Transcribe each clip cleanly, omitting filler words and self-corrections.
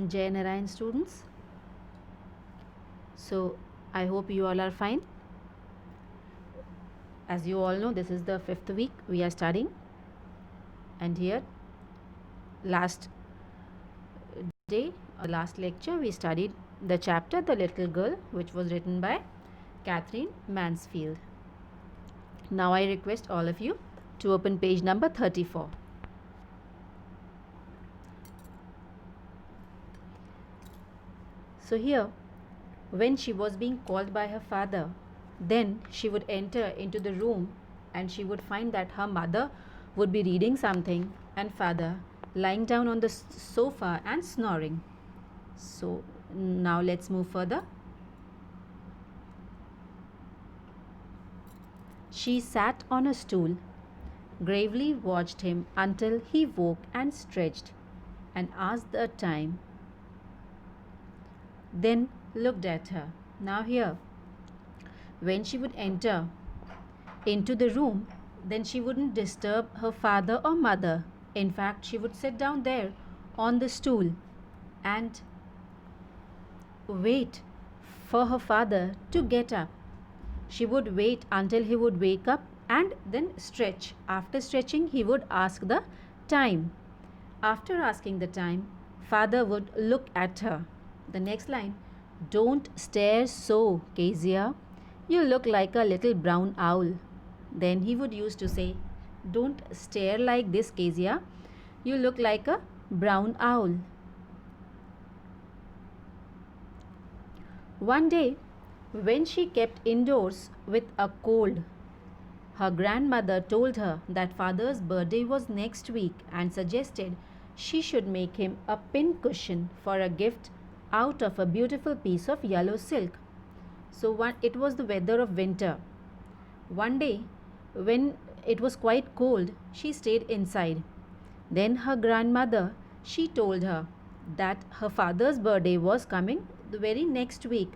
Jai Narayan students. So I hope you all are fine. As you all know, this is the 5th week we are studying, and here last day, last lecture, we studied the chapter The Little Girl, which was written by Catherine Mansfield. Now I request all of you to open page number 34. So here, when she was being called by her father, then she would enter into the room and she would find that her mother would be reading something and father lying down on the sofa and snoring. So now let's move further. She sat on a stool, gravely watched him until he woke and stretched and asked the time, then looked at her. Now here, when she would enter into the room, then she wouldn't disturb her father or mother. In fact, she would sit down there on the stool and wait for her father to get up. She would wait until he would wake up and then stretch. After stretching, he would ask the time. After asking the time, father would look at her. The next line, don't stare so, Kezia. You look like a little brown owl. Then he would use to say, don't stare like this, Kezia. You look like a brown owl. One day, when she kept indoors with a cold, her grandmother told her that father's birthday was next week and suggested she should make him a pin cushion for a gift out of a beautiful piece of yellow silk. So it was the weather of winter. One day, when it was quite cold, she stayed inside. Then her grandmother, she told her that her father's birthday was coming the very next week.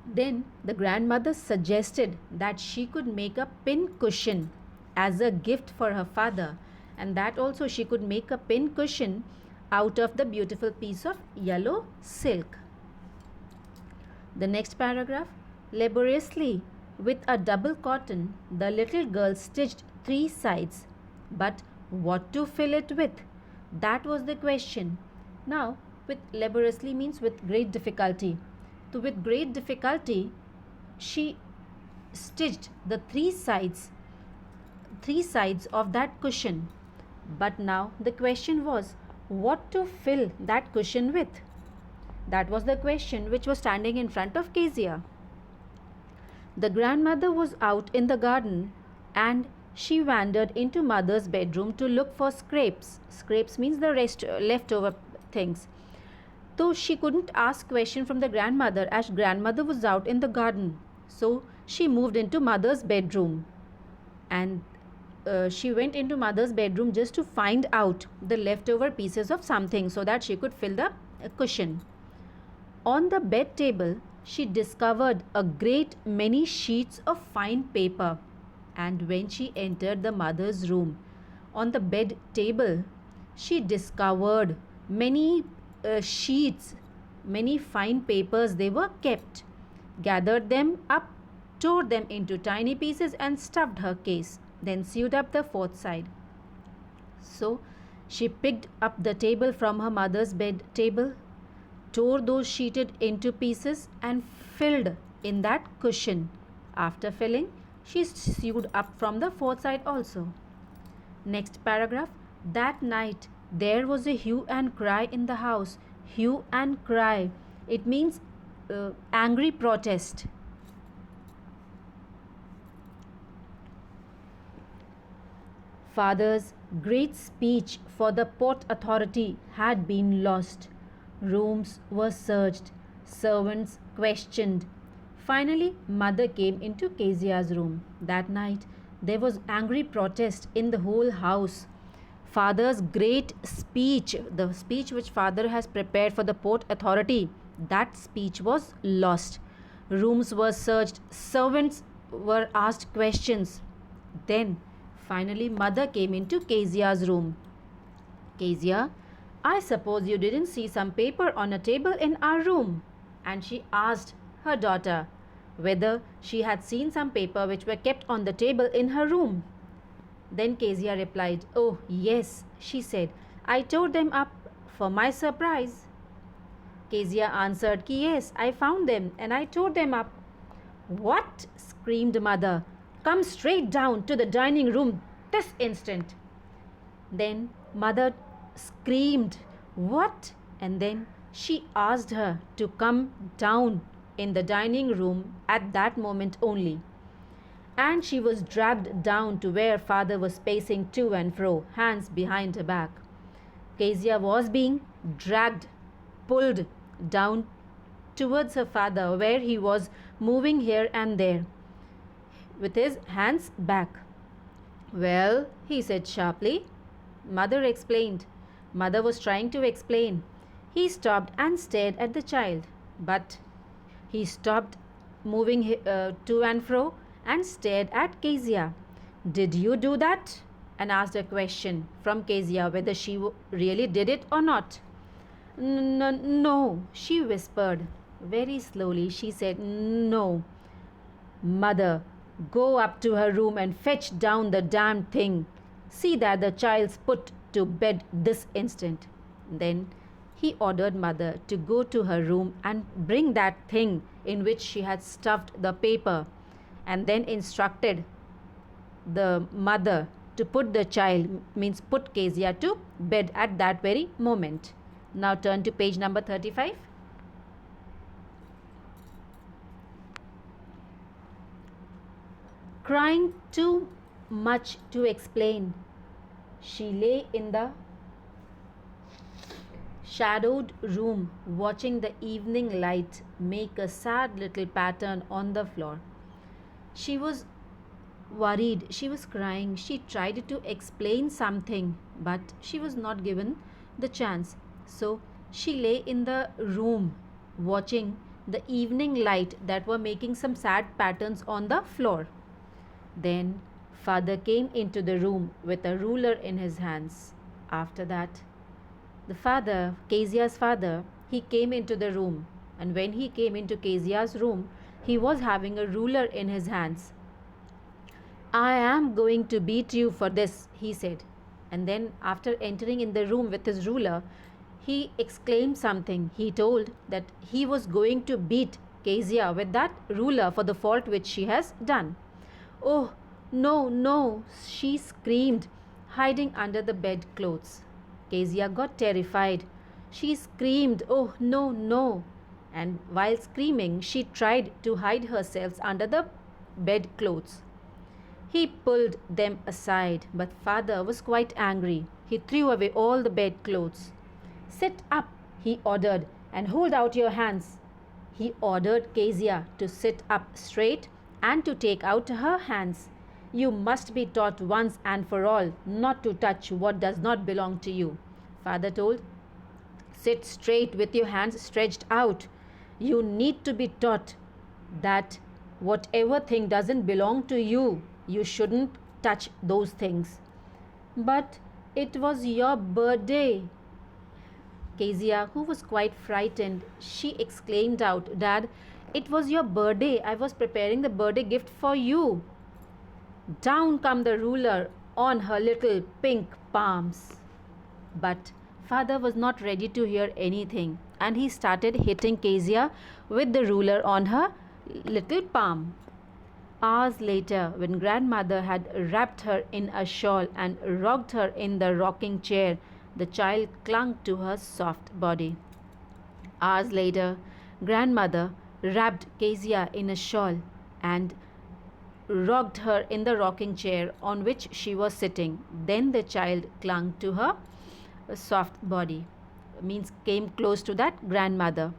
Then the grandmother suggested that she could make a pin cushion as a gift for her father, and that also she could make a pin cushion out of the beautiful piece of yellow silk. The next paragraph, laboriously with a double cotton, the little girl stitched 3 sides. But what to fill it with? That was the question. Now, with laboriously means with great difficulty. So with great difficulty, she stitched the 3 sides of that cushion. But now the question was, what to fill that cushion with? That was the question which was standing in front of Kezia. The grandmother was out in the garden and she wandered into mother's bedroom to look for scraps. Scraps means the leftover things. So she couldn't ask question from the grandmother as grandmother was out in the garden. So she moved into mother's bedroom and she went into mother's bedroom just to find out the leftover pieces of something so that she could fill the cushion. On the bed table, she discovered a great many sheets of fine paper. And when she entered the mother's room, on the bed table, she discovered many sheets, many fine papers they were kept, gathered them up, tore them into tiny pieces and stuffed her case, then sewed up the 4th side. So she picked up the table from her mother's bed table, tore those sheeted into pieces and filled in that cushion. After filling, she sewed up from the 4th side also. Next paragraph, that night there was a hue and cry in the house. Hue and cry, it means angry protest. Father's great speech for the Port Authority had been lost. Rooms were searched, servants questioned. Finally, mother came into Kezia's room. That night, there was angry protest in the whole house. Father's great speech, the speech which father has prepared for the Port Authority, that speech was lost. Rooms were searched, servants were asked questions. Then, finally, mother came into Kezia's room. Kezia, I suppose you didn't see some paper on a table in our room. And she asked her daughter whether she had seen some paper which were kept on the table in her room. Then Kezia replied, "Oh, yes," she said. "I tore them up for my surprise." Kezia answered, "Yes, I found them and I tore them up." "What?" screamed Mother. "Come straight down to the dining room this instant." Then Mother screamed, "What?" And then she asked her to come down in the dining room at that moment only. And she was dragged down to where Father was pacing to and fro, hands behind her back. Kezia was being dragged, pulled down towards her father, where he was moving here and there with his hands back. "Well," he said sharply. Mother explained. Mother was trying to explain. He stopped and stared at the child, but he stopped moving to and fro and stared at Kezia. "Did you do that?" and asked a question from Kezia whether she really did it or not. No," she whispered. Very slowly she said, "No." "Mother, go up to her room and fetch down the damned thing. See that the child's put to bed this instant." Then he ordered Mother to go to her room and bring that thing in which she had stuffed the paper, and then instructed the mother to put the child, means put Kezia, to bed at that very moment. Now turn to page number 35. Crying too much to explain, she lay in the shadowed room watching the evening light make a sad little pattern on the floor. She was worried, she was crying, she tried to explain something, but she was not given the chance. So she lay in the room watching the evening light that were making some sad patterns on the floor. Then Father came into the room with a ruler in his hands. After that, the father, Kezia's father, he came into the room, and when he came into Kezia's room, he was having a ruler in his hands. "I am going to beat you for this," he said. And then, after entering in the room with his ruler, he exclaimed something. He told that he was going to beat Kezia with that ruler for the fault which she has done. "Oh, no, no," she screamed, hiding under the bedclothes. Kezia got terrified. She screamed, "Oh, no, no." And while screaming, she tried to hide herself under the bedclothes. He pulled them aside, but Father was quite angry. He threw away all the bedclothes. "Sit up," he ordered, "and hold out your hands." He ordered Kezia to sit up straight and to take out her hands. "You must be taught once and for all not to touch what does not belong to you," Father told. "Sit straight with your hands stretched out. You need to be taught that whatever thing doesn't belong to you, you shouldn't touch those things." "But it was your birthday." Kezia, who was quite frightened, she exclaimed out, "Dad, it was your birthday. I was preparing the birthday gift for you." Down come the ruler on her little pink palms. But Father was not ready to hear anything, and he started hitting Kezia with the ruler on her little palm. Hours later, when Grandmother had wrapped her in a shawl and rocked her in the rocking chair, the child clung to her soft body. Hours later, Grandmother wrapped Kezia in a shawl and rocked her in the rocking chair on which she was sitting. Then the child clung to her soft body, means came close to that grandmother.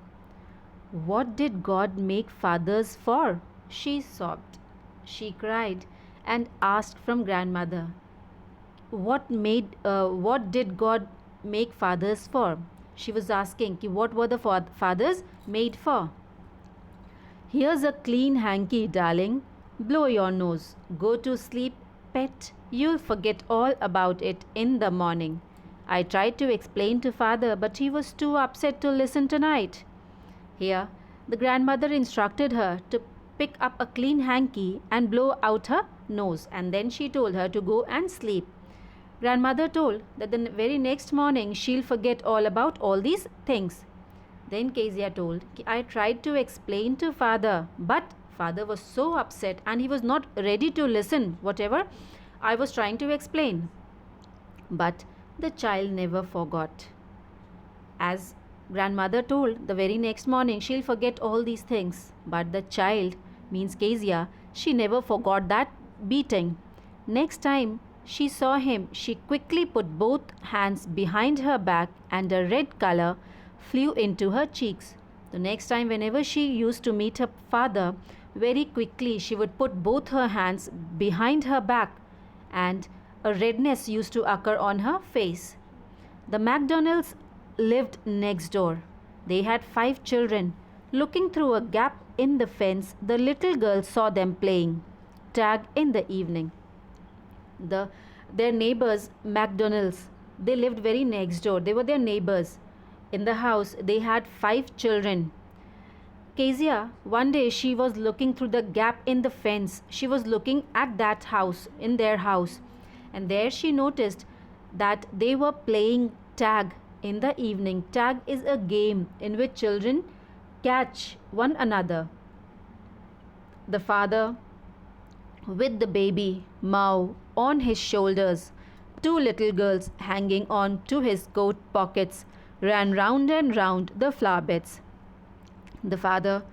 "What did God make fathers for?" she sobbed. She cried and asked from grandmother, what did God make fathers for?" She was asking, what were the fathers made for? "Here's a clean hanky, darling. Blow your nose. Go to sleep, pet. You'll forget all about it in the morning. I tried to explain to father, but he was too upset to listen tonight. Here, the grandmother instructed her to pick up a clean hanky and blow out her nose, and then she told her to go and sleep. Grandmother told that the very next morning she'll forget all about all these things. Then Kezia told, I tried to explain to father, but father was so upset and he was not ready to listen whatever I was trying to explain. But the child never forgot. As grandmother told, the very next morning she'll forget all these things. But the child, means Kezia, she never forgot that beating. Next time she saw him, she quickly put both hands behind her back and a red color flew into her cheeks. The next time, whenever she used to meet her father, very quickly she would put both her hands behind her back and a redness used to occur on her face. The McDonalds lived next door. They had 5 children. Looking through a gap in the fence, the little girl saw them playing tag in the evening. Their neighbors, McDonalds, they lived very next door. They were their neighbors. In the house, they had 5 children. Kezia, one day she was looking through the gap in the fence. She was looking at that house, in their house. And there she noticed that they were playing tag in the evening. Tag is a game in which children catch one another. The father, with the baby Mao on his shoulders, 2 little girls hanging on to his coat pockets, ran round and round the flower beds. The father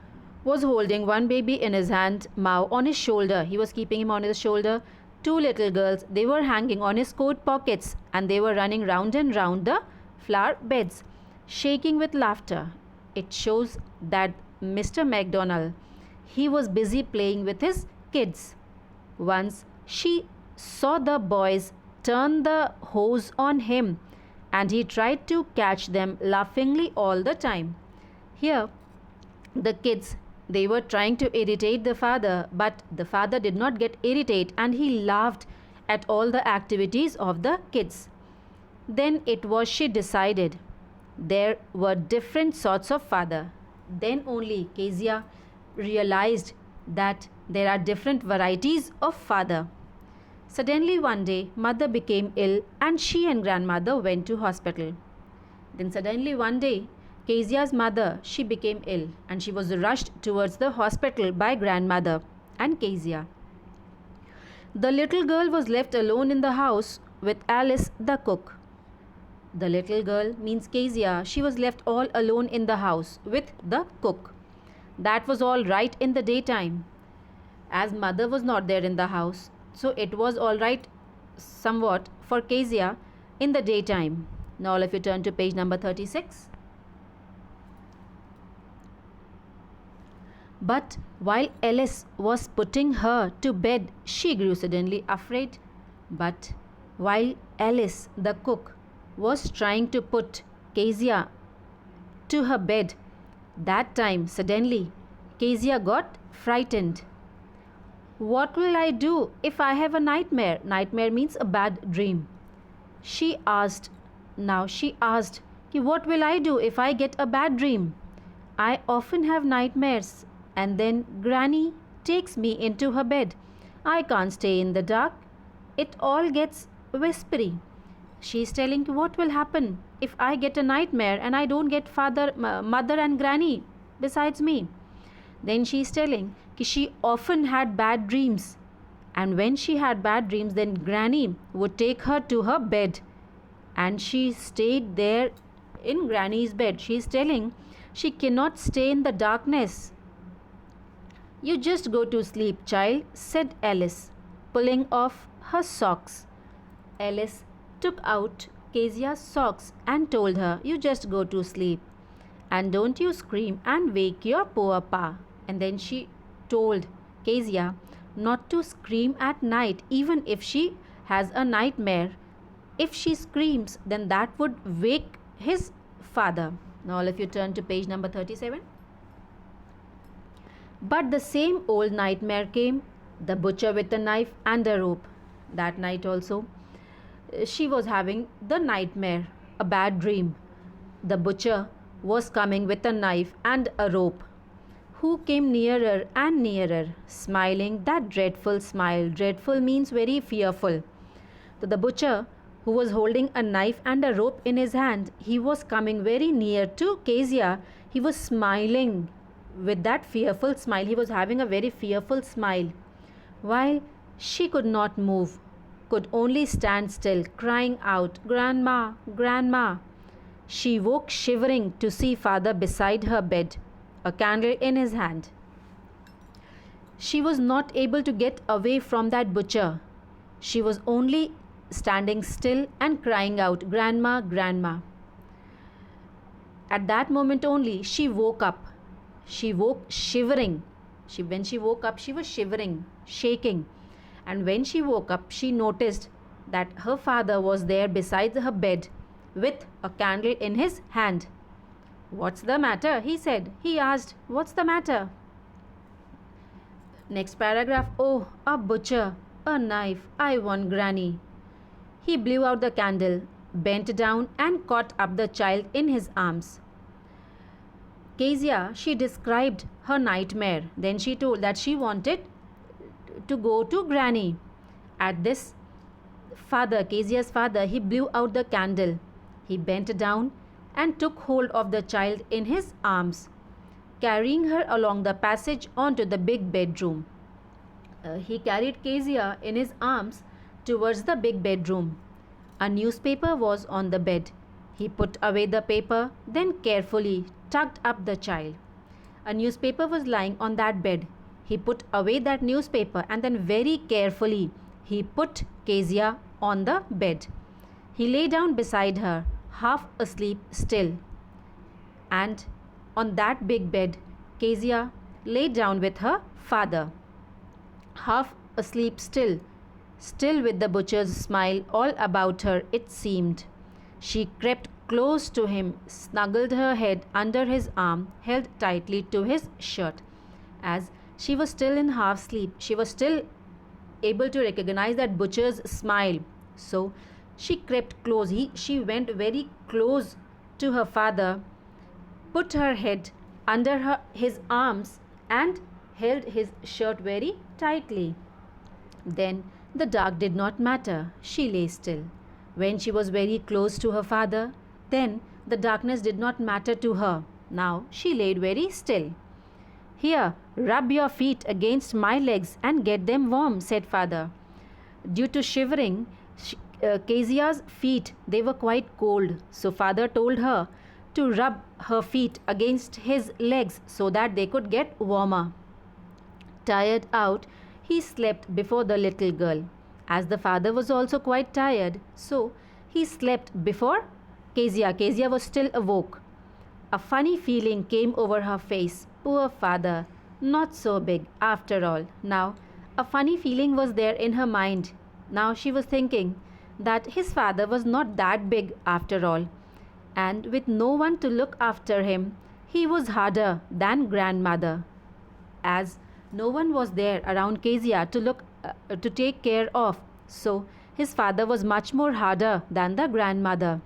was holding one baby in his hand, Mao on his shoulder. He was keeping him on his shoulder. 2 little girls, they were hanging on his coat pockets and they were running round and round the flower beds, shaking with laughter. It shows that Mr. McDonald, he was busy playing with his kids. Once she saw the boys turn the hose on him and he tried to catch them laughingly all the time. Here, the kids, they were trying to irritate the father, but the father did not get irritated and he laughed at all the activities of the kids. Then it was she decided there were different sorts of father. Then only Kezia realized that there are different varieties of father. Suddenly one day, mother became ill and she and grandmother went to hospital. Then suddenly one day, Kezia's mother, she became ill and she was rushed towards the hospital by grandmother and Kezia. The little girl was left alone in the house with Alice the cook. The little girl, means Kezia, she was left all alone in the house with the cook. That was all right in the daytime, as mother was not there in the house. So it was all right somewhat for Kezia in the daytime. Now all of you turn to page number 36. But while Alice was putting her to bed, she grew suddenly afraid. But while Alice, the cook, was trying to put Kezia to her bed, that time suddenly Kezia got frightened. What will I do if I have a nightmare? Nightmare means a bad dream. She asked, what will I do if I get a bad dream? I often have nightmares and then Granny takes me into her bed. I can't stay in the dark. It all gets whispery. She is telling, what will happen if I get a nightmare and I don't get mother and Granny besides me? Then she is telling she often had bad dreams, and when she had bad dreams, then Granny would take her to her bed and she stayed there in Granny's bed. She is telling she cannot stay in the darkness. You just go to sleep, child, said Alice, pulling off her socks. Alice took out Kezia's socks and told her, you just go to sleep and don't you scream and wake your poor pa. And then she told Kezia not to scream at night even if she has a nightmare. If she screams, then that would wake his father. Now all of you turn to page number 37. But the same old nightmare came, the butcher with a knife and a rope. That night also, She was having the nightmare, a bad dream. The butcher was coming with a knife and a rope, who came nearer and nearer, smiling that dreadful smile. Dreadful means very fearful. So the butcher, who was holding a knife and a rope in his hand, he was coming very near to Kezia. He was smiling with that fearful smile. He was having a very fearful smile. While she could not move, could only stand still, crying out, "Grandma, Grandma." She woke shivering to see father beside her bed, a candle in his hand. She was not able to get away from that butcher. She was only standing still and crying out, "Grandma, Grandma." At that moment only, she woke up. She woke shivering. When she woke up, she was shivering, shaking. And when she woke up, she noticed that her father was there beside her bed with a candle in his hand. "What's the matter?" he said. He asked, "What's the matter?" Next paragraph. "Oh, a butcher, a knife, I want Granny." He blew out the candle, bent down and caught up the child in his arms. Kezia, she described her nightmare. Then she told that she wanted to go to Granny. At this, Kezia's father, he blew out the candle. He bent down and took hold of the child in his arms, carrying her along the passage onto the big bedroom. He carried Kezia in his arms towards the big bedroom. A newspaper was on the bed. He put away the paper, then carefully tucked up the child. A newspaper was lying on that bed. He put away that newspaper and then very carefully he put Kezia on the bed. He lay down beside her, half asleep still. And on that big bed, Kezia lay down with her father, half asleep still with the butcher's smile all about her, it seemed. She crept close to him, snuggled her head under his arm, held tightly to his shirt. As she was still in half sleep, she was still able to recognize that butcher's smile. So she crept close. She went very close to her father, put her head under his arms and held his shirt very tightly. Then the dark did not matter. She lay still. When she was very close to her father, then the darkness did not matter to her. Now she laid very still. "Here, rub your feet against my legs and get them warm," said father. Due to shivering, Kezia's feet, they were quite cold. So father told her to rub her feet against his legs so that they could get warmer. Tired out, he slept before the little girl. As the father was also quite tired, so he slept before Kezia. Kezia was still awoke. A funny feeling came over her face. Poor father, not so big after all. Now, a funny feeling was there in her mind. Now she was thinking that his father was not that big after all. And with no one to look after him, he was harder than grandmother. As no one was there around Kezia to take care of, so his father was much more harder than the grandmother.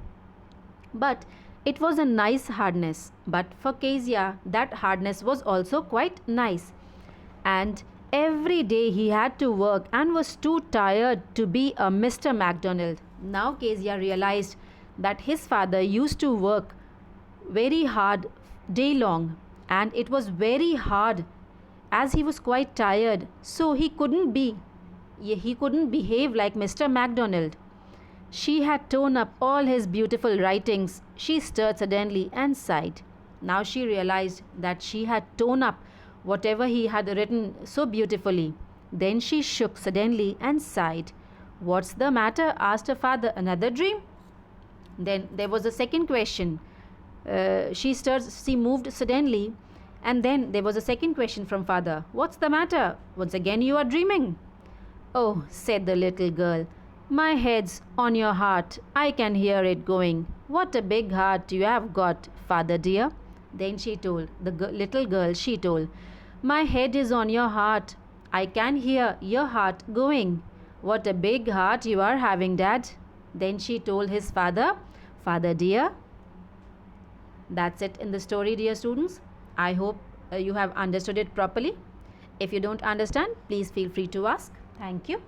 But it was a nice hardness. But for Kezia, that hardness was also quite nice. And every day he had to work and was too tired to be a Mr. MacDonald. Now Kezia realized that his father used to work very hard day long, and it was very hard as he was quite tired, so he couldn't behave like Mr. MacDonald. She had torn up all his beautiful writings. She stirred suddenly and sighed. Now she realized that she had torn up whatever he had written so beautifully. Then she shook suddenly and sighed. "What's the matter?" asked her father. "Another dream?" Then there was a second question. She moved suddenly, and then there was a second question from father. "What's the matter? Once again you are dreaming." "Oh," said the little girl, "my head's on your heart. I can hear it going. What a big heart you have got, father dear." Then she told, little girl, she told, "My head is on your heart. I can hear your heart going. What a big heart you are having, Dad." Then she told his father, "Father dear." That's it in the story, dear students. I hope you have understood it properly. If you don't understand, please feel free to ask. Thank you.